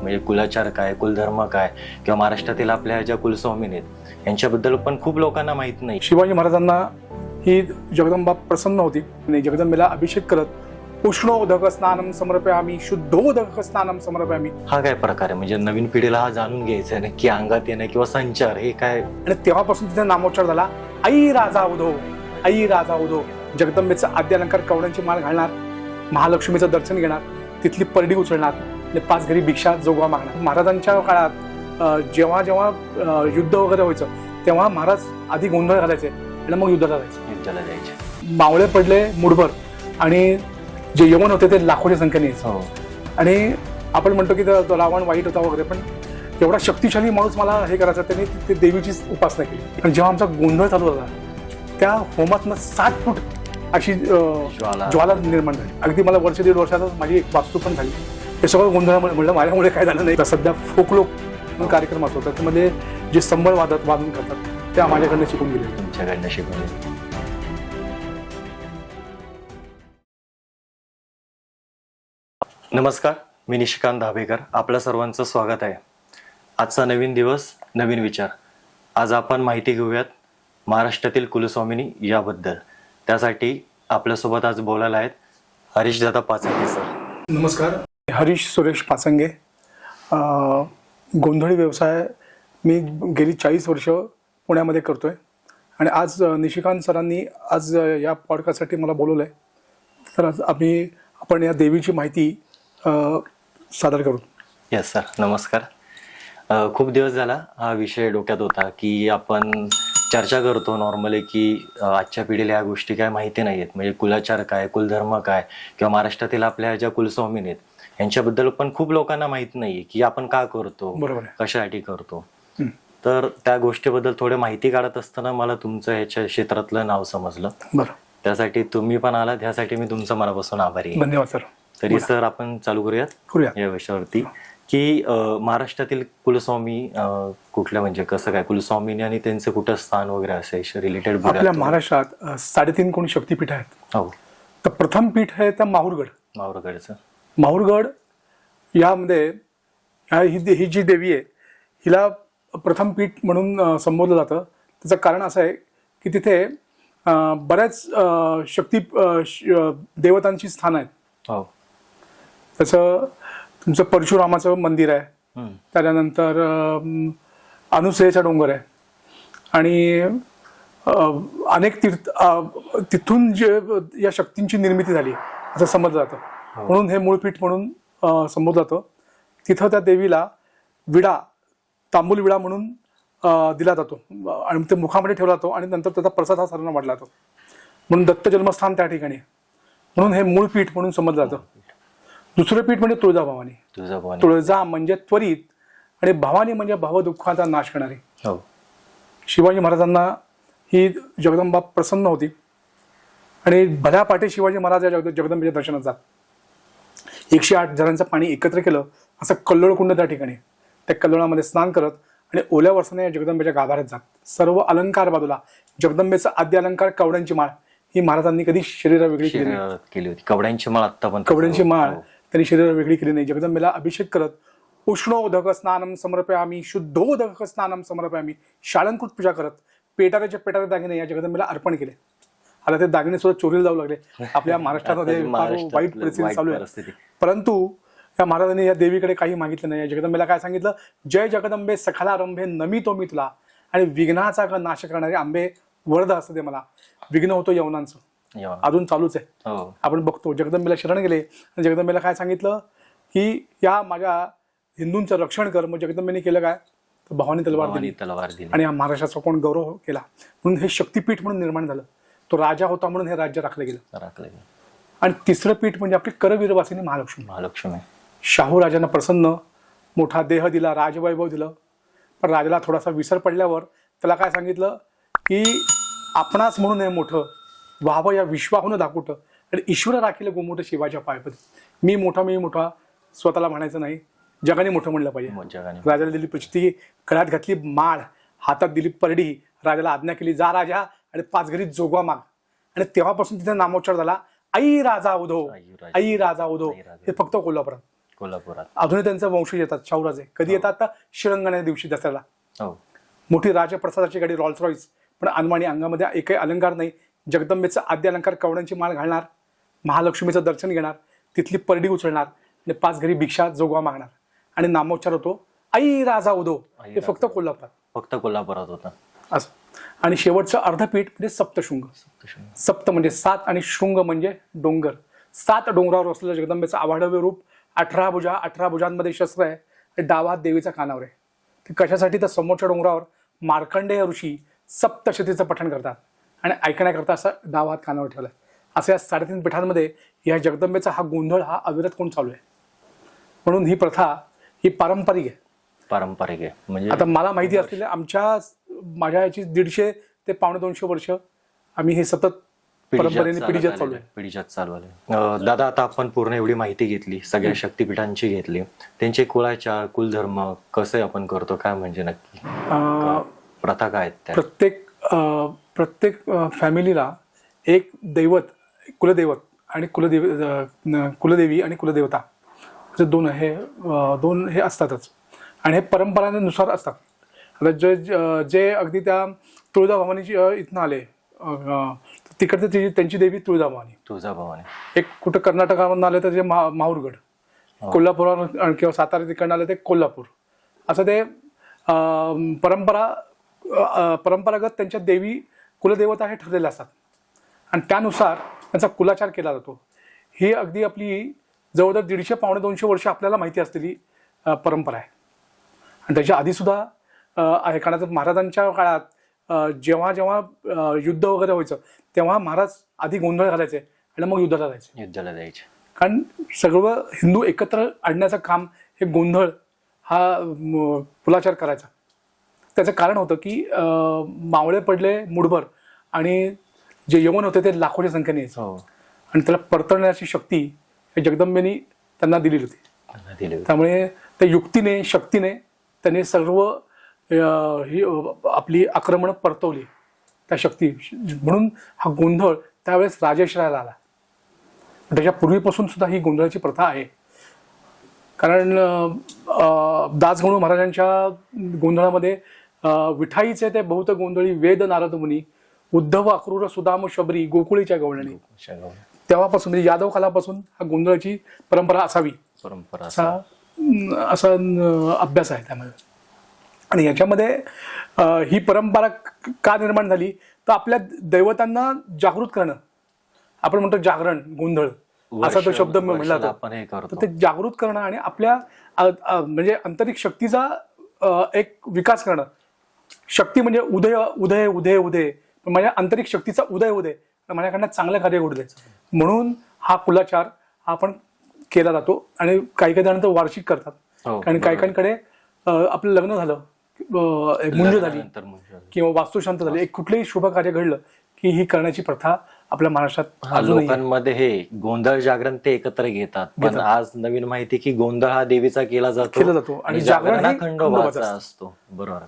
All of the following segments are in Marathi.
म्हणजे कुलाचार काय, कुलधर्म काय, किंवा महाराष्ट्रातील आपल्या ज्या कुलस्वामिनी आहेत यांच्याबद्दल पण खूप लोकांना माहीत नाही. शिवाजी महाराजांना ही जगदंबा प्रसन्न होती आणि जगदंबेला अभिषेक करत उष्णोदक स्नानम समर्पयामी शुद्धोदक स्नानम समर्पयामी. हा काय प्रकार आहे? म्हणजे नवीन पिढीला हा जाणून घ्यायचा आहे नक्की अंगात येणं किंवा संचार हे काय. आणि तेव्हापासून तिचा नामोच्चार झाला आई राजा उधो, आई राजा उधो. जगदंबेचा आद्य अलंकार कवड्यांची माळ घालणार, महालक्ष्मीचं दर्शन घेणार, तिथली परडी उचलणार आणि 5 घरी भिक्षा जोगवा मागणार. महाराजांच्या काळात जेव्हा जेव्हा युद्ध वगैरे व्हायचं तेव्हा महाराज आधी गोंधळ घालायचे आणि मग युद्धाला जायचे. मावळे पडले मुठभर आणि जे यवन होते ते लाखोच्या संख्येने यायचे. आणि आपण म्हणतो की तो रावण वाईट होता वगैरे, पण एवढा शक्तिशाली माणूस मला हे करायचा, त्यांनी ते देवीचीच उपासना केली. आणि जेव्हा आमचा गोंधळ चालू झाला त्या होमातनं 7 फूट अशी ज्वाला निर्माण झाली. अगदी मला वर्ष 1.5 वर्षातच माझी एक वास्तू पण झाली. हे सगळं गोंधळामुळे म्हणलं माझ्यामुळे काय झालं नाही. सध्या फोकलोक कार्यक्रम असतो त्याच्यामध्ये जे संबळ वादन करतात त्या माझ्याकडनं शिकून गेले. तुमच्याकडनं शिकून. नमस्कार, मी निशिकांत धाबेकर. आपल्या सर्वांचं स्वागत आहे. आजचा नवीन दिवस, नवीन विचार. आज आपण माहिती घेऊयात महाराष्ट्रातील कुलस्वामिनी याबद्दल. त्यासाठी आपल्यासोबत आज बोलायला आहेत हरीशदादा पाचंगे सर. नमस्कार, हरीश सुरेश पाचंगे. गोंधळी व्यवसाय मी गेली 40 वर्ष पुण्यामध्ये करतोय आणि आज निशिकांत सरांनी आज या पॉडकास्टसाठी मला बोलवलं आहे. तर आज आपण या देवीची माहिती सादर करू. यस सर, नमस्कार. खूप दिवस झाला हा विषय डोक्यात होता की आपण चर्चा करतो नॉर्मली की आजच्या पिढीला या गोष्टी काय माहिती नाही आहेत. म्हणजे कुलाचार काय, कुलधर्म काय, किंवा महाराष्ट्रातील आपल्या ज्या कुलस्वामिनी आहेत यांच्याबद्दल पण खूप लोकांना माहीत नाही की आपण का करतो, कशासाठी करतो. तर त्या गोष्टीबद्दल थोडी माहिती काढत असताना मला तुमचं ह्याच्या क्षेत्रातलं नाव समजलं. त्यासाठी तुम्ही पण आलात, ह्यासाठी मी तुमचं मनापासून आभारी आहे. धन्यवाद सर. तरी सर आपण चालू करूयात या विषयावरती की महाराष्ट्रातील कुलस्वामी कुठल्या, म्हणजे कसं काय कुलस्वामीने आणि त्यांचं कुठं स्थान वगैरे असे रिलेटेड. आपल्या महाराष्ट्रात 3.5 कोणी शक्तीपीठ आहेत. हो. तर प्रथम पीठ आहे त्या माहूरगडचं. माहूरगड यामध्ये ही जी देवी आहे हिला प्रथम पीठ म्हणून संबोधलं जातं. त्याचं कारण असं आहे की तिथे बऱ्याच शक्ती देवतांची स्थान आहेत. हो. तसं तुमचं परशुरामाचं मंदिर आहे, त्याच्यानंतर अनुसयेचा डोंगर आहे आणि अनेक तिथून जे या शक्तींची निर्मिती झाली असं समजलं जातं. म्हणून हे मूळपीठ म्हणून संबोधलं जातं. तिथं त्या देवीला विडा, तांबूल विडा म्हणून दिला जातो आणि ते मुखामध्ये ठेवला जातो आणि नंतर त्याचा प्रसाद हा सर्वांना वाटला जातो. म्हणून दत्त जन्मस्थान त्या ठिकाणी, म्हणून हे मूळ पीठ म्हणून समजलं जातं. दुसरं पीठ म्हणजे तुळजाभवानी. तुळजा म्हणजे त्वरित आणि भवानी म्हणजे भावदुःखाचा नाश करणारी. शिवाजी महाराजांना ही जगदंबा प्रसन्न होती आणि भल्या पाठी शिवाजी महाराज या जगदंबेच्या दर्शनात जात. 108 जणांचं पाणी एकत्र केलं असं कल्लोळकुंड त्या ठिकाणी. त्या कल्लोळामध्ये स्नान करत आणि ओल्या वर्षाने या जगदंबेच्या गाभाऱ्यात जात. सर्व अलंकार बाजूला जगदंबेचा आद्य अलंकार कवड्यांची माळ ही महाराजांनी कधी शरीरा वेगळी केली होती. कवड्यांची माळ आता पण कवड्यांची माळ त्यांनी शरीरा वेगळी केली नाही. जगदंबेला अभिषेक करत उष्णोदक स्नानम समर्पयामी शुद्धोदक स्नानम समर्पयामी शाळंकृत पूजा करत पेटाऱ्याचे दागिने या जगदंबेला अर्पण केले. आता ते दागिने सुद्धा चोरीला जाऊ लागले. आपल्या महाराष्ट्रामध्ये वाईट परिस्थिती चालू आहे. परंतु या महाराजांनी या देवीकडे काही मागितलं नाही. या जगदंबेला काय सांगितलं, जय जगदंबे सखाला रंभे नमितो मी तुला आणि विघ्नाचा नाश करणारे आंबे वरद असं दे मला. विघ्न होतो यवनांचं अजून चालूच आहे. आपण बघतो जगदंबेला शरण गेले आणि जगदंबेला काय सांगितलं की या माझ्या हिंदूंचं रक्षण कर. मग जगदंबेने केलं काय, तर भवानी तलवार दिली आणि या महाराष्ट्राचा कोण गौरव केला. म्हणून हे शक्तीपीठ म्हणून निर्माण झालं. तो राजा होता म्हणून हे राज्य राखलं गेलं. आणि तिसरं पीठ म्हणजे आपली करवीरवासिनी महालक्ष्मी. शाहू राजांना प्रसन्न मोठा देह दिला, राजवैभव दिलं. पण राजाला थोडासा विसर पडल्यावर त्याला काय सांगितलं की आपणास म्हणून हे मोठं व्हावं या विश्वाहून दाखवतं आणि ईश्वर राखील गोमोठं शिवाच्या पायपती. मी मोठा स्वतःला म्हणायचं नाही, जगाने मोठं म्हणलं पाहिजे. राजाला दिली प्रचिती, गळ्यात घातली माळ, हातात दिली परडी, राजाला आज्ञा केली जा राजा आणि 5 घरी जोगवा माग. आणि तेव्हापासून तिथे नामोच्चार झाला आई राजा उधो, आई राजा उधो. हे फक्त कोल्हापुरात. कोल्हापुरात. अजूनही त्यांचे वंशज येतात, शाहूराजे कधी येतात आता शिरंगण्या दिवशी दसऱ्याला. हो. मोठी राजप्रसादाची गाडी रॉल्स रॉईस, पण अनवाणी अंगामध्ये एकही अलंकार नाही. जगदंबेचा आद्य अलंकार कवड्यांची माळ घालणार, महालक्ष्मीचं दर्शन घेणार, तिथली परडी उचलणार आणि 5 घरी भिक्षा जोगवा मागणार आणि नामोच्चार होतो आई राजा उदो. हे फक्त कोल्हापुरात, फक्त कोल्हापुरात होतं असं. आणि शेवटचं अर्धपीठ म्हणजे सप्तशृंग. सप्त म्हणजे 7 आणि शृंग म्हणजे डोंगर. 7 डोंगरावर असलेलं जगदंबेचं आवाढव्य रूप, 18 भुजा, 18 भुजांमध्ये शस्त्र आहे, डावा हात देवीचा कानावर आहे. ते कशासाठी तर समोरच्या डोंगरावर मार्कंडेय ऋषी सप्तशतीचं पठण करतात आणि ऐकण्याकरता असा डावा हात कानावर ठेवलाय. असं या 3.5 पीठांमध्ये या जगदंबेचा हा गोंधळ हा अविरत कोण चालू आहे. म्हणून ही प्रथा ही पारंपरिक आहे. पारंपरिक आहे. म्हणजे आता मला माहिती असलेल्या माझ्या याची 150 ते 250 वर्ष आम्ही हे सतत परंपरेने पिढीजात चालू आहे. पिढीजात चालू आहे. दादा, आता आपण पूर्ण एवढी माहिती घेतली, सगळ्या शक्तिपीठांची घेतली, त्यांचे कुळाचार, कुलधर्म कसे आपण करतो, काय म्हणजे नक्की प्रथा काय आहेत त्या? प्रत्येक फॅमिलीला एक दैवत, कुलदैवत आणि कुलदेवी आणि कुलदेवता असे दोन हे असतातच आणि हे परंपरांनुसार असतात. आता जे अगदी त्या तुळजाभवानीची इथनं आले, तिकडे त्यांची देवी तुळजाभवानी. एक कुठं कर्नाटकामधून आले तर ते माहूरगड, कोल्हापुरावर किंवा सातारा तिकडनं आले ते कोल्हापूर. असं ते परंपरागत त्यांच्या देवी कुलदेवता हे ठरलेले असतात आणि त्यानुसार त्यांचा कुलाचार केला जातो. ही अगदी आपली जवळजवळ 150-200 वर्ष आपल्याला माहिती असलेली परंपरा आहे. आणि त्याच्या आधीसुद्धा आहे. कारण महाराजांच्या काळात जेव्हा युद्ध वगैरे व्हायचं तेव्हा महाराज आधी गोंधळ घालायचे आणि मग युद्धाला जायचे. कारण सगळं हिंदू एकत्र आणण्याचं काम हे गोंधळ हा कुलाचार करायचा. त्याचं कारण होतं की मावळे पडले मुठभर आणि जे यवन होते ते लाखोच्या संख्येने यायचं आणि त्याला परतण्याची शक्ती हे जगदंबेनी त्यांना दिलेली होती. त्यामुळे त्या युक्तीने, शक्तीने त्याने सर्व ही आपली आक्रमणं परतवली त्या शक्ती. म्हणून हा गोंधळ त्यावेळेस राजेश्रायाला आला. त्याच्या पूर्वीपासून सुद्धा ही गोंधळाची प्रथा आहे. कारण दासगणू महाराजांच्या गोंधळामध्ये विठाईचे ते बहुत गोंधळी वेद नारद मुनी, उद्धव अक्रूर सुदाम शबरी गोकुळीच्या गवळणी. तेव्हापासून म्हणजे यादव कालापासून हा गोंधळाची परंपरा असावी असा अभ्यास आहे त्यामध्ये. आणि याच्यामध्ये ही परंपरा का निर्माण झाली तर आपल्या दैवतांना जागृत करणं. आपण म्हणतो जागरण, गोंधळ असा तो शब्द म्हणला जातो. ते जागृत करणं आणि आपल्या म्हणजे आंतरिक शक्तीचा एक विकास करणं. शक्ती म्हणजे उदय उदय उदय उदय, माझ्या आंतरिक शक्तीचा उदय उदय, माझ्याकडनं चांगलं कार्य घडू द्यायचं. म्हणून हा कुलाचार आपण केला जातो. आणि काही जणांतर वार्षिक करतात. कारण काही आपलं लग्न झालं, मुंज झाली किंवा वास्तुशांत झाली, एक कुठलंही शुभ कार्य घडलं की ही करण्याची प्रथा आपल्या महाराष्ट्रात लोकांमध्ये हे गोंधळ जागरण ते एकत्र घेतात. पण आज नवीन माहिती की गोंधळ हा देवीचा केला जातो आणि जागरण हा खंडोबाचा असतो. बरोबर.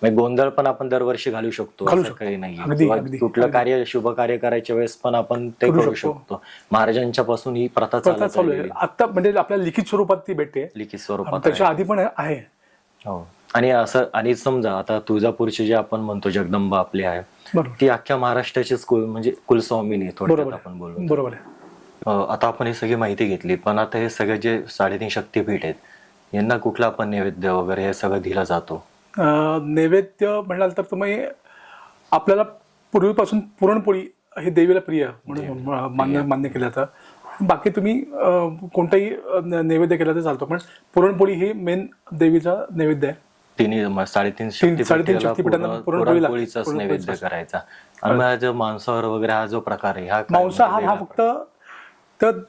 गोंधळ पण आपण दरवर्षी घालू शकतो, असं काही नाही. कुठलं कार्य, शुभ कार्य करायच्या वेळेस पण आपण ते करू शकतो. महाराजांच्या पासून ही प्रथा चालू आहे. आता म्हणजे आपल्या लिखित स्वरूपात ती भेटते, लिखित स्वरूपात. त्याच्या आधी पण आहे. हो. आणि असं, आणि समजा आता तुळजापूरची जे आपण म्हणतो जगदंबा आपली आहे, ती अख्ख्या महाराष्ट्राचीच म्हणजे कुलस्वामिनी थोडक्यात आपण बोलतो. बरोबर आहे. आता आपण ही सगळी माहिती घेतली, पण आता हे सगळे जे 3.5 शक्तीपीठ आहेत यांना कुठला आपण नैवेद्य वगैरे हे सगळं दिला जातो? नैवेद्य म्हणाल तर तुम्ही आपल्याला पूर्वीपासून पुरणपोळी हे देवीला प्रिय म्हणून मान्य केलं जातं. बाकी तुम्ही कोणताही नैवेद्य केला तर चालतो, पण पुरणपोळी ही मेन देवीचा नैवेद्य आहे. 3.5 शक्तीपीठांना पुरणपोळीचाच नैवेद्य करायचा. आणि मांसाहार वगैरे हा जो प्रकार आहे, हा मांसाहार हा फक्त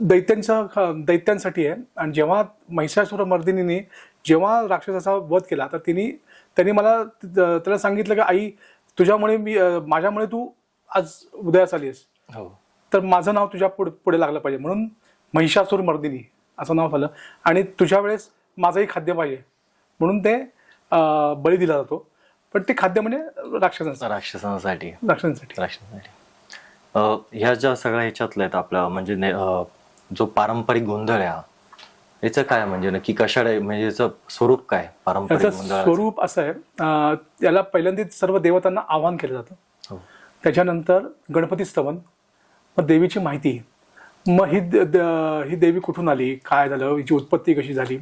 दैत्यांसाठी आहे. आणि जेव्हा महिषासुर मर्दिनीने जेव्हा राक्षसाचा वध केला तर त्यांनी मला त्याला सांगितलं की आई, तुझ्यामुळे माझ्यामुळे तू आज उदयास आली आहेस, तर माझं नाव तुझ्या पुढे लागलं पाहिजे, म्हणून महिषासुर मर्दिनी असं नाव झालं. आणि तुझ्या वेळेस माझंही खाद्य पाहिजे म्हणून ते बळी दिला जातो. पण ते खाद्य म्हणजे राक्षसांसाठी. ह्या ज्या सगळ्या ह्याच्यातल्या आहेत आपल्या म्हणजे जो पारंपरिक गोंधळ आहे याचं काय म्हणजे नक्की कशाला म्हणजे याचं स्वरूप काय पारंपरिक याचं गोंधळाचं? स्वरूप असं आहे, त्याला पहिल्यांदा सर्व देवतांना आवाहन केलं जातं. हो. त्याच्यानंतर गणपती स्तवन, मग देवीची माहिती, मग ही देवी कुठून आली, काय झालं, हिची उत्पत्ती कशी झाली,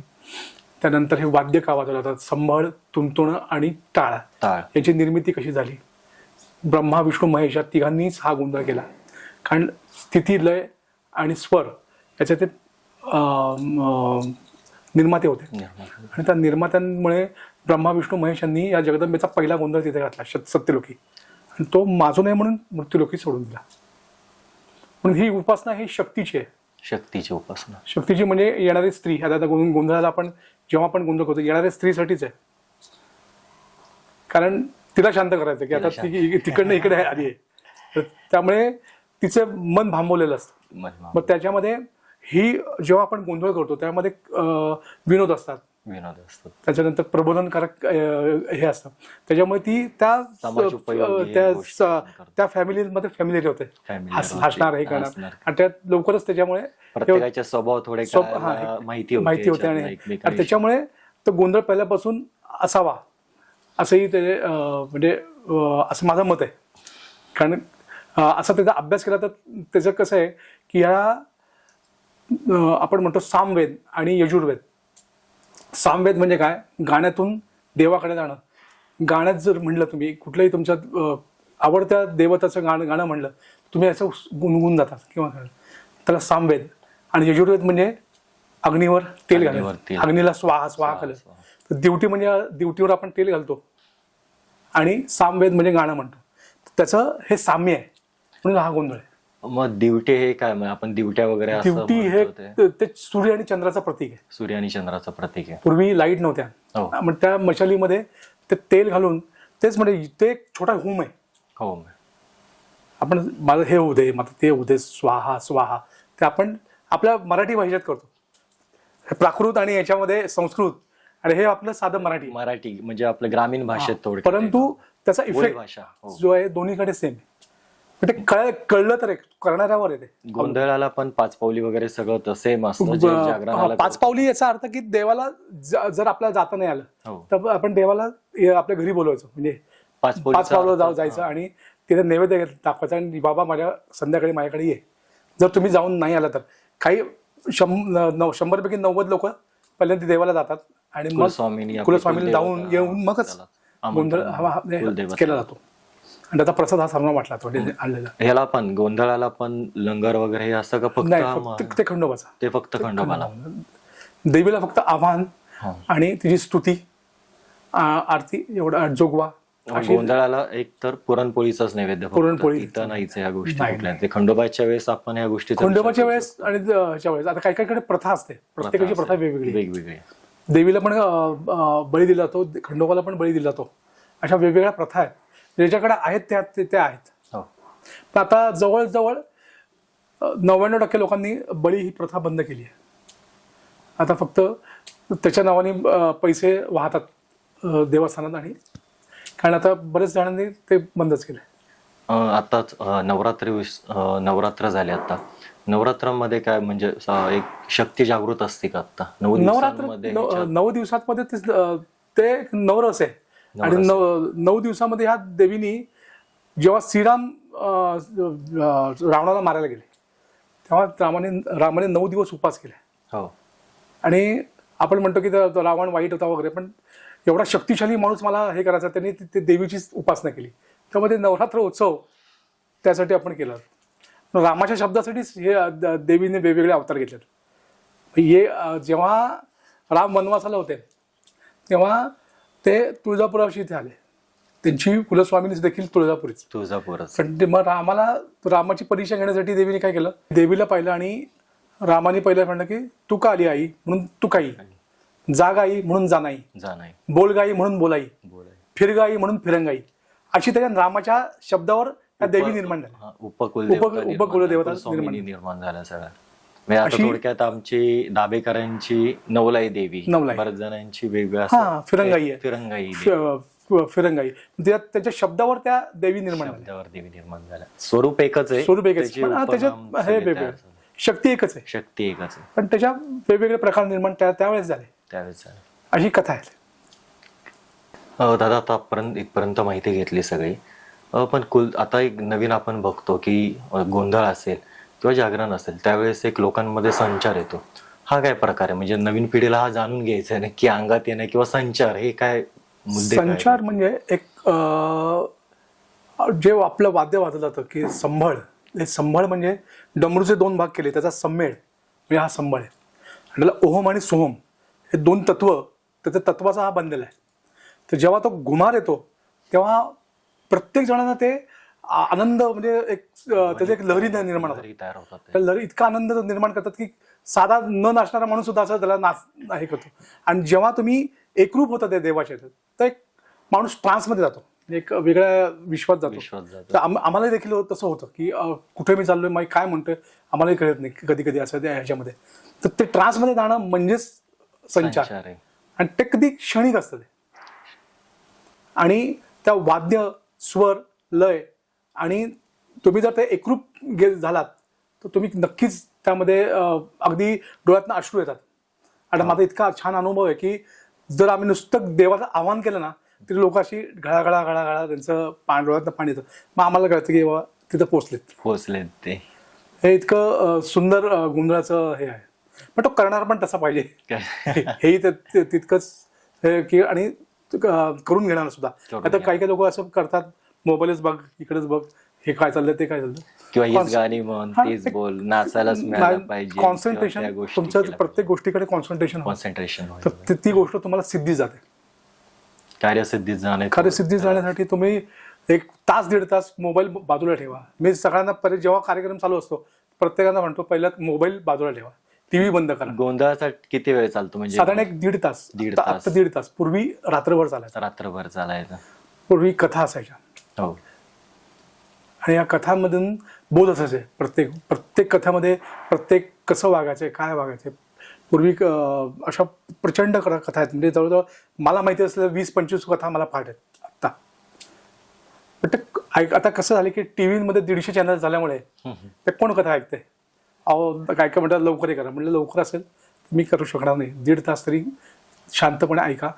त्यानंतर हे वाद्य का वाजवलं जातात, संबळ, तुणतुणं आणि टाळ, टाळ. याची निर्मिती कशी झाली. ब्रह्मा विष्णू महेश या तिघांनीच हा गोंधळ केला, कारण स्थिती, लय आणि स्वर याचे ते निर्माते होते. आणि त्या निर्मात्यांमुळे ब्रह्मा विष्णू महेश यांनी या जगदंबेचा पहिला गोंधळ तिथे घातला सत्यलोकी, आणि तो माजू नये म्हणून मृत्यूलोकी सोडून दिला. म्हणून ही उपासना ही शक्तीची आहे. शक्तीची उपासना. शक्तीची म्हणजे येणारी स्त्री. आता गोंधळाला आपण जेव्हा आपण गोंधळ करतो येणाऱ्या स्त्रीसाठीच आहे, कारण तिला शांत करायचं की आता ती तिकडनं इकडे आली आहे, तर त्यामुळे तिचं मन भांबवलेलं असतं. मग त्याच्यामध्ये ही जेव्हा आपण गोंधळ करतो त्यामध्ये विनोद असतात, त्याच्यानंतर प्रबोधनकारक हे असतं, त्याच्यामुळे ती त्या फॅमिलीमध्ये फॅमिली होते, हसणार हे करणार, आणि त्यात लवकरच त्याच्यामुळे प्रत्येकाचे स्वभाव थोडे माहिती होते, आणि त्याच्यामुळे तो गोंधळ पहिल्यापासून असावा असंही ते म्हणजे असं माझं मत आहे. कारण असा त्याचा अभ्यास केला तर त्याचं कसं आहे की ह्या आपण म्हणतो सामवेद आणि यजुर्वेद. सामवेद म्हणजे काय, गाण्यातून देवाकडे जाणं. गाण्यात जर म्हणलं तुम्ही कुठलंही तुमच्या आवडत्या देवताचं गाणं म्हणलं, तुम्ही असं गुणगुण जातात किंवा त्याला सामवेद. आणि यजुर्वेद म्हणजे अग्नीवर तेल घालणं, अग्नीला स्वाहा स्वाहा केलं. तर दिवटी म्हणजे दिवटीवर आपण तेल घालतो, आणि सामवेद म्हणजे गाणं म्हणतो. त्याचं हे साम्य आहे, म्हणून हा गोंधळ आहे. मग दिवटे हे काय, आपण दिवट्या वगैरे दिवटी हे ते सूर्य आणि चंद्राचं प्रतीक आहे. सूर्य आणि चंद्राचं प्रतीक आहे. पूर्वी लाईट नव्हत्या, मग त्या मशालीमध्ये ते तेल घालून, तेच म्हणजे ते एक छोटा होम आहे. हो, आपण माझं हे होऊ दे, माझं ते होऊ दे, स्वाहा स्वाहा, ते आपण आपल्या मराठी भाषेत करतो. प्राकृत आणि याच्यामध्ये संस्कृत, आणि हे आपलं साधं मराठी म्हणजे आपलं ग्रामीण भाषेत थोडं, परंतु त्याचा इफेक्ट जो आहे दोन्हीकडे सेम आहे. ते कळलं तर करणाऱ्यावर येते. गोंधळाला पण पाच पावली वगैरे सगळं सेम असतं. पाच पावली याचा अर्थ की देवाला जर आपल्याला जाता नाही आलं तर आपण देवाला आपल्या घरी बोलवायचं, म्हणजे पाच पावलं जायचं आणि तिथे नैवेद्य दाखवायचा, आणि बाबा माझ्या संध्याकाळी माझ्याकडे ये. जर तुम्ही जाऊन नाही आला तर काही 100पैकी 90 लोक पहिल्यांदा देवाला जातात, आणि मग कुलस्वामीला जाऊन येऊन मगच गोंधळ केला जातो. आणि त्याचा प्रसाद हा सर्वांना वाटला तो आणलेला. ह्याला पण गोंधळाला पण लंगर वगैरे हे असं का? फक्त ते खंडोबाचा, ते फक्त खंडोबाला. देवीला फक्त आवाहन आणि तिची स्तुती, आरती, एवढा जोगवा. गोंधळाला एक तर पुरणपोळीचाच नैवेद्य, पुरणपोळी इथं नाहीच या गोष्टी. खंडोबाच्या वेळेस आपण या गोष्टी, खंडोबाच्या वेळेस आणि ह्याच्या वेळेस आता काही काही प्रथा असते, प्रत्येकाची प्रथा वेगवेगळी. देवीला पण बळी दिला जातो, खंडोबाला पण बळी दिला जातो. अशा वेगवेगळ्या प्रथा आहेत, ज्याच्याकडे आहेत त्या आहेत. पण आता जवळजवळ 99% लोकांनी बळी ही प्रथा बंद केली आहे. आता फक्त त्याच्या नावाने पैसे वाहतात देवस्थानात, आणि कारण आता बरेच जणांनी ते बंदच केले. आताच नवरात्र झाले. आता नवरात्रामध्ये काय म्हणजे एक शक्ती जागृत असते का आता? नवरात्र 9 दिवसांमध्ये ते नवरस आहे, आणि 9 दिवसामध्ये ह्या देवीनी जेव्हा श्रीराम रावणाला मारायला गेले तेव्हा रामाने 9 दिवस उपवास केला. आणि आपण म्हणतो की रावण वाईट होता वगैरे, पण एवढा शक्तिशाली माणूस मला हे करायचा, त्यांनी ते देवीचीच उपासना केली. त्यामध्ये नवरात्र उत्सव त्यासाठी आपण केला. रामाच्या शब्दासाठीच हे देवीने वेगवेगळे अवतार घेतले. हे जेव्हा राम वनवासाला होते तेव्हा ते तुळजापुराशी इथे आले. त्यांची कुलस्वामिनी देखील तुळजापूरच. पण मग रामाची परीक्षा घेण्यासाठी देवीने काय केलं, देवीला पाहिलं आणि रामाने पहिलं म्हणलं की तू का आली आई म्हणून तू काही, जा गाई म्हणून जानाई, बोल गाई म्हणून बोलाई, फिर गाई म्हणून फिरंगाई, अशी त्याच्या रामाच्या शब्दावर त्या देवी निर्माण झाल्या. उपकुलदेवता निर्माण झाल्या सगळ्या. थोडक्यात आमची दाबेकरांची नवलाई देवी, बऱ्याच जणांची वेगवेगळ्या फिरंगाई, त्याच्या शब्दावर त्या देवी निर्माण झाल्या. स्वरूप एकच आहे, त्याच्यात हे वेगवेगळं. शक्ती एकच आहे, शक्ती एकच आहे. पण त्याच्या वेगवेगळे प्रकार निर्माण त्यावेळेस झाले. त्यावेळेस झालं. अशी कथा आहे. दादा आतापर्यंत इथपर्यंत माहिती घेतली सगळी. पण आता एक नवीन आपण बघतो की गोंधळ असेल किंवा जागरण असेल त्यावेळेस एक लोकांमध्ये संचार येतो. हा काय प्रकार आहे? म्हणजे नवीन पिढीला हा जाणून घ्यायचा आहे नक्की अंगात येणं किंवा संचार हे काय मुद्दे काय? संचार म्हणजे एक जे आपलं वाद्य वाजलं जातं की संभळ, हे संभळ म्हणजे डमरूचे 2 भाग केले त्याचा सम्मेळ म्हणजे हा संभळ आहे. आणि त्याला ओहम आणि सोहम हे 2 तत्व, त्याच्या तत्वाचा हा बनलेला आहे. तर जेव्हा तो घुमार येतो तेव्हा प्रत्येक जणांना ते आनंद म्हणजे एक त्याची एक लहरी निर्माण होते. तयार होतात. त्या लहरी इतका आनंद निर्माण करतात की साधा न नाचणारा माणूस सुद्धा असं त्याला हे करतो. आणि जेव्हा तुम्ही एकरूप होता त्या देवाच्या तर एक माणूस ट्रान्समध्ये जातो, एक वेगळ्या विश्वात जातो. तर आम्हालाही देखील तसं होतं की कुठे मी चाललोय, मग काय म्हणतोय आम्हालाही कळत नाही कधी कधी असं ह्याच्यामध्ये. तर ते ट्रान्समध्ये जाणं म्हणजेच संचार आहे. आणि ते कधी क्षणिक असतं ते. आणि त्या वाद्य, स्वर, लय आणि तुम्ही जर ते एकरूप झालात तर तुम्ही नक्कीच त्यामध्ये अगदी डोळ्यातनं अश्रू येतात. आणि माझा इतका छान अनुभव आहे की जर आम्ही नुसतं देवाचं आव्हान केलं ना तरी लोक अशी घळा त्यांचं डोळ्यातनं पाणी येतं. मग आम्हाला कळतं की बाबा तिथं पोचलेत ते. हे इतकं सुंदर गोंधळाचं हे आहे. पण तो करणार पण तसा पाहिजे हेही तितकंच हे की आणि करून घेणार सुद्धा. आता काही लोक असं करतात, मोबाईलच बघ, इकडेच बघ, हे काय चाललंय ते काय चाललं, किंवा हीच गाणी म्हण, तीच बोल, नाचायलाच मिळालं पाहिजे. कॉन्सन्ट्रेशन, तुमचं प्रत्येक गोष्टीकडे कॉन्सन्ट्रेशन तर ती गोष्ट तुम्हाला सिद्धी जाते. कार्यसिद्धी जाण्यासाठी तुम्ही 1 तास 1.5 तास मोबाईल बाजूला ठेवा. मी सगळ्यांना जेव्हा कार्यक्रम चालू असतो प्रत्येकांना म्हणतो पहिला मोबाईल बाजूला ठेवा, टीव्ही बंद करा. गोंधळासाठी किती वेळ चालतो? म्हणजे साधारण 1-1.5 तास. 1.5 तास. पूर्वी रात्रभर चालायचा. पूर्वी कथा असायच्या. हो. आणि या कथांमधून बोध असायचे. प्रत्येक कथामध्ये प्रत्येक कसं वागायचंय, काय वागायचंय. पूर्वी अशा प्रचंड कथा आहेत. म्हणजे जवळजवळ मला माहिती असलेल्या 20-25 कथा मला पाठ आहेत आत्ता. पण आता कसं झालं की टीव्हीमध्ये 150 चॅनल झाल्यामुळे ते कोण कथा ऐकते? अहो काय म्हणतात लवकर हे करा. म्हणलं लवकर असेल मी करू शकणार नाही. 1.5 तास तरी शांतपणे ऐका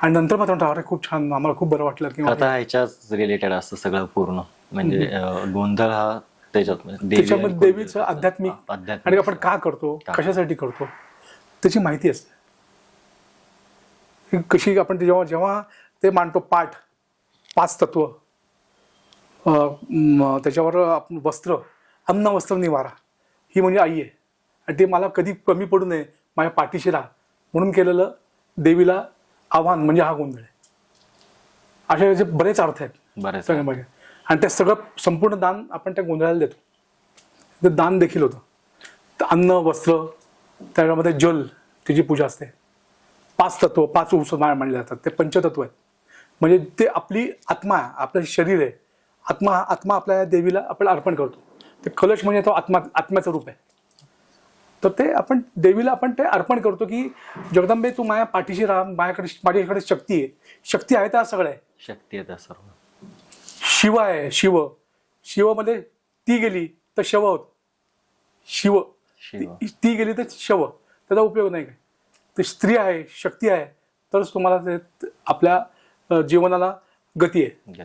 आणि नंतर मात्र म्हणतो अरे खूप छान, आम्हाला खूप बरं वाटलं. किंवा कथा ह्याच्याच रिलेटेड असतं सगळं पूर्ण. म्हणजे गोंधळ हा त्याच्यामध्ये देवीचं आध्यात्मिक आणि आपण का करतो, कशासाठी करतो त्याची माहिती असते. कशी आपण जेव्हा ते मांडतो पाठ, 5 तत्व, त्याच्यावर आपण वस्त्र, अन्न वस्त्र निवारा, ही म्हणजे आई आहे. आणि ते मला कधी कमी पडू नये, माझ्या पाठीशी राहा म्हणून केलेलं देवीला आव्हान म्हणजे हा गोंधळ आहे. असे बरेच अर्थ आहेत. आणि ते सगळं संपूर्ण दान आपण त्या गोंधळाला देतो. ते दान देखील होतं. तर अन्न, वस्त्र, त्याच्यामध्ये जल, त्याची पूजा असते. 5 तत्व, 5 उस मानले जातात. ते पंचतत्व आहेत. म्हणजे ते आपली आत्मा आहे, आपलं शरीर आहे. आत्मा आपल्या देवीला आपण अर्पण करतो. ते कलश म्हणजे तो आत्म्याचं रूप आहे. तर ते आपण देवीला ते अर्पण करतो की जगदंबे तू माझ्या पाठीशी राहा, माझ्याकडे शक्ती आहे. शक्ती आहे त्या सगळं आहे. शक्ती आहे त्या सर्व. शिव आहे. शिवमध्ये ती गेली तर शव होत. शिव ती गेली तर शव, त्याचा उपयोग नाही काय. ते स्त्री आहे, शक्ती आहे, तरच तुम्हाला ते आपल्या जीवनाला गती आहे.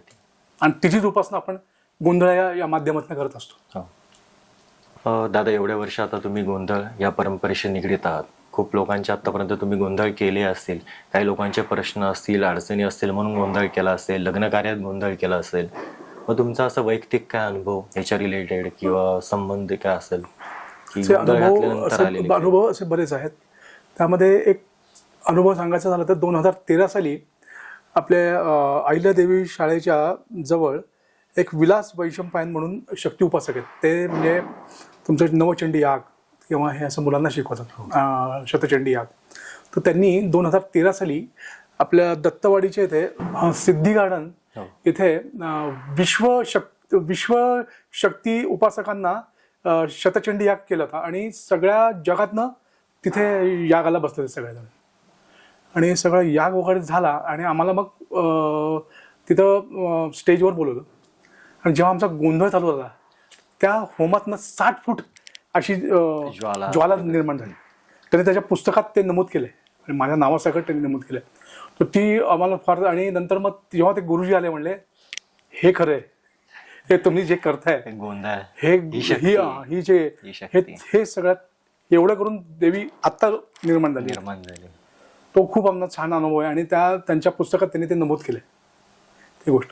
आणि तिचीच उपासना आपण गोंधळ या माध्यमातून करत असतो. दादा एवढ्या वर्ष आता तुम्ही गोंधळ या परंपरेशी निगडीत आहात. खूप लोकांचे आतापर्यंत तुम्ही गोंधळ केले असतील. काही लोकांचे प्रश्न असतील, अडचणी असतील म्हणून गोंधळ केला असेल, लग्न कार्यात गोंधळ केला असेल. मग तुमचा असं वैयक्तिक काय अनुभव याच्या रिलेटेड किंवा संबंध काय असेल? अनुभव असे बरेच आहेत. त्यामध्ये एक अनुभव सांगायचा झाला तर 2013 साली आपल्या अहिल्यादेवी शाळेच्या जवळ एक विलास वैशंपायन म्हणून शक्ती उपासक आहेत. ते म्हणजे तुमचं नवचंडी याग किंवा हे असं मुलांना शिकवतात, शतचंडी याग. तर त्यांनी 2013 साली आपल्या दत्तवाडीच्या इथे सिद्धी गार्डन इथे विश्व शक्ती उपासकांना शतचंडी याग केला होता. आणि सगळ्या जगातनं तिथे यागाला बसले सगळेजण. आणि सगळं याग वगैरे झाला आणि आम्हाला मग तिथं स्टेजवर बोलवलं. आणि जेव्हा आमचा गोंधळ चालू होता त्या होमातनं 60 फूट अशी ज्वाला ज्वाला निर्माण झाली. त्याने त्याच्या पुस्तकात ते नमूद केलंय आणि माझ्या नावासकट त्यांनी नमूद केलंय. तर ती आम्हाला फार, आणि नंतर मग जेव्हा ते गुरुजी आले म्हणले हे खरं आहे, हे तुम्ही जे करताय गोंधळ हे ही शक्ती, ही जे ही शक्ती. हे सगळ्यात एवढं करून देवी आत्ता निर्माण झाली. तो खूप आमचा छान अनुभव आहे आणि त्यांच्या पुस्तकात त्यांनी ते नमूद केले ती गोष्ट.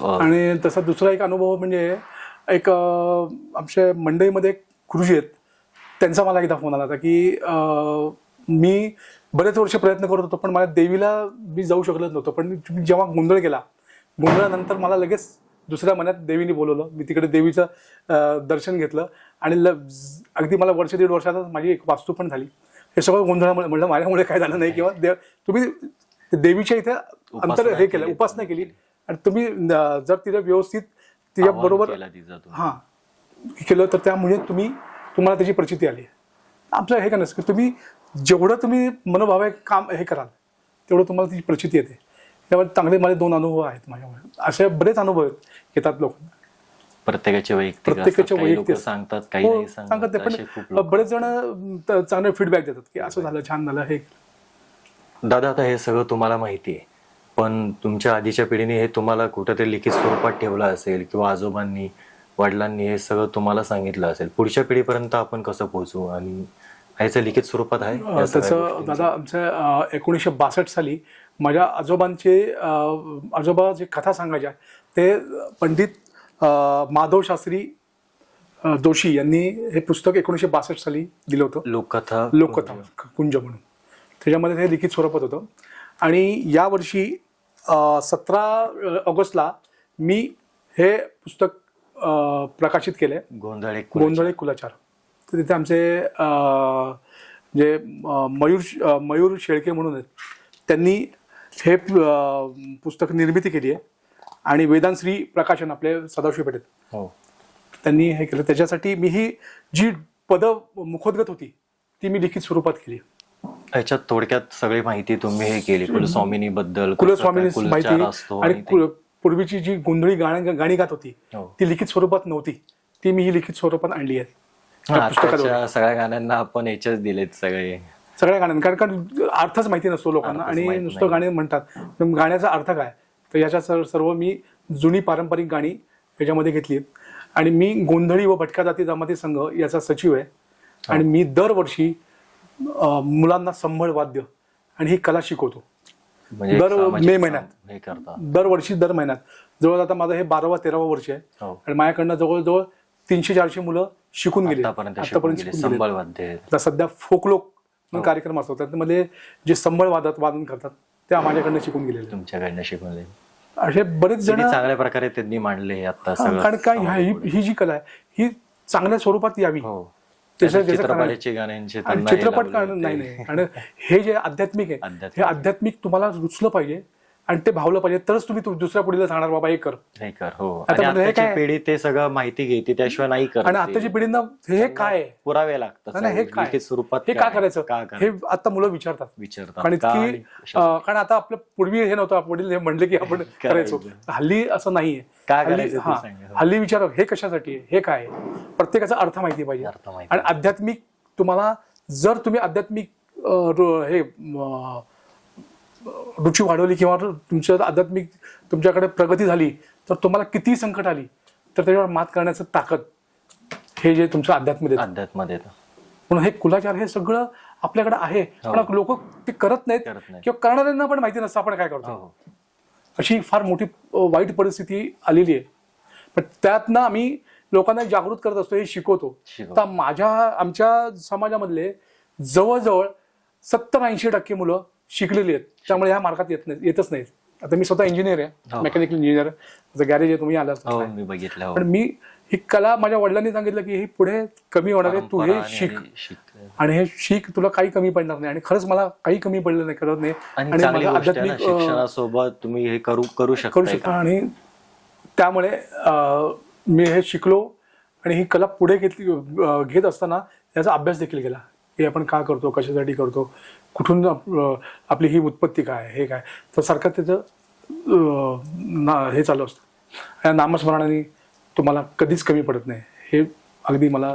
आणि तसा दुसरा एक अनुभव म्हणजे एक आमच्या मंडईमध्ये एक गुरुजी आहेत, त्यांचा मला एकदा फोन आला होता की मी बरेच वर्ष प्रयत्न करत होतो पण मला देवीला मी जाऊ शकलोच नव्हतो. पण मी जेव्हा गोंधळ केला, गोंधळानंतर मला लगेच दुसऱ्या महिन्यात देवीने बोलवलं. मी तिकडे देवीचं दर्शन घेतलं आणि अगदी मला वर्ष दीड वर्षातच माझी एक वास्तू पण झाली. हे सगळं गोंधळामुळे, म्हणलं माझ्यामुळे काय झालं नाही किंवा तुम्ही देवीच्या इथे अंतर हे केलं, उपासना केली आणि तुम्ही जर तिला व्यवस्थित तिच्या बरोबर हां केलं तर त्यामुळे तुम्हाला त्याची प्रचिती आली. आमचं हे का नसतं की तुम्ही जेवढं तुम्ही मनोभावे काम हे कराल तेवढं तुम्हाला त्याची प्रचिती येते. त्यामुळे चांगले माझे 2 अनुभव आहेत माझ्यामुळे. असे बरेच अनुभव येतात लोकांना, प्रत्येकाचे वैयक्तिक सांगतात, काही नाही सांगत पण बरेच जण चांगले फीडबॅक देतात की असं झालं, छान झालं हे. दादा आता हे सगळं तुम्हाला माहिती आहे पण तुमच्या आधीच्या पिढीने हे तुम्हाला कुठेतरी लिखित स्वरूपात ठेवलं असेल किंवा आजोबांनी वडिलांनी हे सगळं तुम्हाला सांगितलं असेल. पुढच्या पिढीपर्यंत आपण कसं पोहोचू आणि ह्याचं लिखित स्वरूपात आहे त्याचं? दादा आमच्या 1962 साली माझ्या आजोबा जे कथा सांगायच्या ते पंडित माधव जोशी यांनी हे पुस्तक 1962 साली दिलं होतं. लोककथा कुंज म्हणून. त्याच्यामध्ये हे लिखित स्वरूपात होतं आणि यावर्षी 17 ऑगस्टला मी हे पुस्तक प्रकाशित केले, गोंधळे कुलाचार. तर तिथे आमचे जे मयूर शेळके म्हणून आहेत त्यांनी हे पुस्तक निर्मिती केली आहे आणि वेदांश्री प्रकाशन आपले सदाशिव पेठेत त्यांनी हे केलं. त्याच्यासाठी मी ही जी मुखोद्गत होती ती मी लिखित स्वरूपात केली. याच्यात थोडक्यात सगळी माहिती तुम्ही हे केली कुलस्वामिनी बद्दल, कुलस्वामिनी माहिती आणि पूर्वीची जी गोंधळी गाणी गात होती ती लिखित स्वरूपात नव्हती, ती मी ही लिखित स्वरूपात आणली आहे. सगळ्या गाण्यांना आपण याच्याच दिलेत सगळ्या गाण्यांना, कारण अर्थच माहिती नसतो लोकांना आणि नुसतं गाणे म्हणतात. गाण्याचा अर्थ काय, तर याच्या सर्व मी जुनी पारंपरिक गाणी याच्यामध्ये घेतली आणि मी गोंधळी व भटक्या जाती जमाती संघ याचा सचिव आहे आणि मी दरवर्षी मुलांना संबळ वाद्य आणि ही कला शिकवतो. दर मे महिन्यात दर महिन्यात जवळ आता माझं हे 12वा-13वा वर्ष आहे आणि माझ्याकडनं जवळजवळ 300-400 मुलं शिकून गेली आतापर्यंत. सध्या फोकलोक कार्यक्रम असतो त्यामध्ये जे संबळ वादन करतात त्या माझ्याकडनं शिकून गेलेले, तुमच्याकडनं शिकवले. असे बरेच जण चांगल्या प्रकारे त्यांनी मांडले आता. कारण काय ही जी कला आहे ही चांगल्या स्वरूपात यावी. चित्रपट नाही आणि हे जे आध्यात्मिक आहे हे आध्यात्मिक तुम्हाला रुचलं पाहिजे आणि ते भावलं पाहिजे तरच तुम्ही दुसऱ्या पिढीला सांगणार बाबा हे कर. पिढी ते सगळं माहिती घेते त्याशिवाय नाही करत. आणि आताच्या पिढींना हे काय पुरावे लागतात, हे काय स्वरूपात हे काय करायचं हे आता मुलं विचारतात. कारण आता आपल्या पूर्वी हे नव्हतं, वडील हे म्हणले की आपण करायचो. हल्ली असं नाहीये. हल्ली विचार हे कशासाठी, हे काय, प्रत्येकाचा अर्थ माहिती पाहिजे. आणि आध्यात्मिक तुम्हाला जर तुम्ही आध्यात्मिक हे रुची वाढवली किंवा तुमच्या आध्यात्मिक तुमच्याकडे प्रगती झाली तर तुम्हाला किती संकट आली तर त्याच्यावर मात करण्याचं ताकद हे जे तुमचं अध्यात्म म्हणून हे कुलाचार हे सगळं आपल्याकडे आहे पण लोक ते करत नाहीत किंवा करणाऱ्यांना पण माहिती नसतं आपण काय करतो. अशी फार मोठी वाईट परिस्थिती आलेली आहे. पण त्यातनं आम्ही लोकांना जागृत करत असतो, हे शिकवतो. तर आमच्या समाजामधले जवळजवळ 70-80% मुलं शिकलेली आहेत, त्यामुळे ह्या मार्गात येतच नाहीत. आता मी स्वतः इंजिनियर आहे, मेकॅनिकल इंजिनियर, गॅरेज आहे, तुम्ही आला पण मी ही कला माझ्या वडिलांनी सांगितलं की ही पुढे कमी होणार आहे, तू हे शिक आणि हे शिक, तुला काही कमी पडणार नाही. आणि खरंच मला काही कमी पडलं नाही, करत नाही. आणि आध्यात्मिक शिक्षणासोबत तुम्ही हे करू शकता. आणि त्यामुळे मी हे शिकलो आणि ही कला पुढे घेत असताना याचा अभ्यास देखील केला की आपण का करतो, कशासाठी करतो, कुठून आपली ही उत्पत्ती काय, हे काय. तर सारखं त्याचं हे चालू असतं. या नामस्मरणाने तुम्हाला कधीच कमी पडत नाही, हे अगदी मला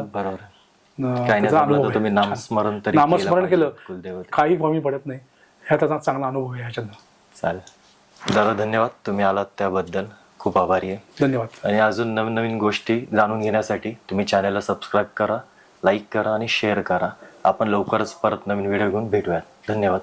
काही नाही त्याचा जमलं अनुभव तर तुम्ही आहे. नामस्मरण तरी नामस्मरण केलं कुलदेवते. काही कमी पडत नाही. ह्या त्याचा चांगला अनुभव आहे ह्याच्यातनं. चालेल दादा, धन्यवाद. तुम्ही आलात त्याबद्दल खूप आभारी आहे. धन्यवाद. आणि अजून नवीन नवीन गोष्टी जाणून घेण्यासाठी तुम्ही चॅनलला सबस्क्राईब करा, लाईक करा आणि शेअर करा. आपण लवकरच परत नवीन व्हिडिओ घेऊन भेटूयात. धन्यवाद.